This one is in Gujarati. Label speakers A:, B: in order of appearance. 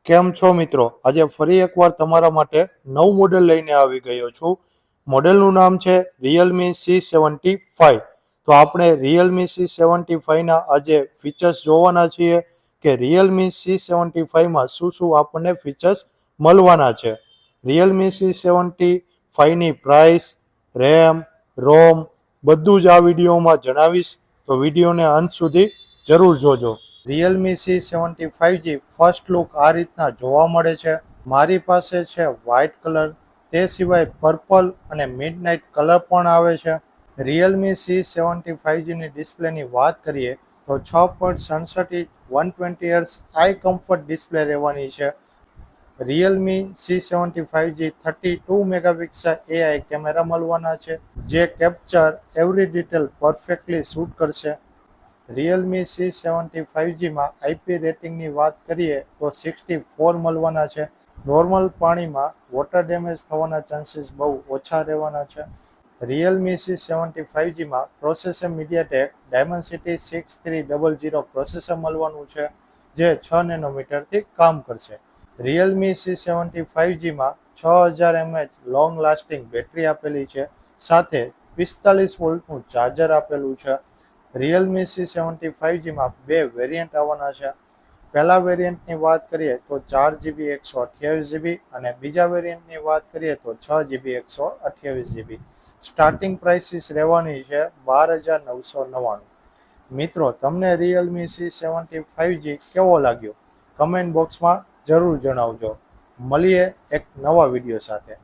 A: કેમ છો મિત્રો? આજે ફરી એકવાર તમારા માટે નવું મોડેલ લઈને આવી ગયો છું. મોડેલનું નામ છે રિયલમી C75. તો આપણે રિયલમી C75ના આજે ફીચર્સ જોવાના છીએ કે રિયલમી C75માં શું આપણને ફીચર્સ મળવાના છે. રિયલમી C75ની પ્રાઇસ, રેમ, રોમ બધું જ આ વિડીયોમાં જણાવીશ, તો વિડીયોને અંત સુધી જરૂર જોજો. રિયલમી C75G ફર્સ્ટ લુક આ રીતના જોવા મળે છે. મારી પાસે છે વ્હાઇટ કલર, તે સિવાય પર્પલ અને મિડનાઇટ કલર પણ આવે છે. રિયલમી C75Gની ડિસ્પ્લેની વાત કરીએ તો 6.67 ઇંચ 120 હર્ટ્ઝ આઈ કમ્ફર્ટ ડિસ્પ્લે રહેવાની છે. Realme C75G 32 megapixel AI camera મળવાના છે, જે capture every detail perfectly shoot કરશે. રિયલમી C75Gમાં IP રેટિંગની વાત કરીએ તો 64 મળવાના છે. નોર્મલ પાણીમાં વોટર ડેમેજ થવાના ચાન્સીસ બહુ ઓછા રહેવાના છે. રિયલમી C75Gમાં પ્રોસેસર મીડિયાટેક ડાયમેન્સિટી 6300 પ્રોસેસર મળવાનું છે, જે 6 નેનોમીટરથી કામ કરશે. રિયલમી C75Gમાં 6000 mAh લોંગ લાસ્ટિંગ બેટરી આપેલી છે, સાથે 45 વોલ્ટનું ચાર્જર આપેલું છે. રિયલમી C75Gમાં બે વેરિયન્ટ આવવાના છે. પહેલા વેરિયન્ટની વાત કરીએ તો 4GB 128GB અને બીજા વેરિયન્ટની વાત કરીએ તો 6GB 128GB. સ્ટાર્ટિંગ પ્રાઇસીસ રહેવાની છે 12,999. મિત્રો, તમને રિયલમી C75G કેવો લાગ્યો? કમેન્ટ બોક્સમાં જરૂર જણાવજો. મળીએ એક નવા વિડીયો સાથે.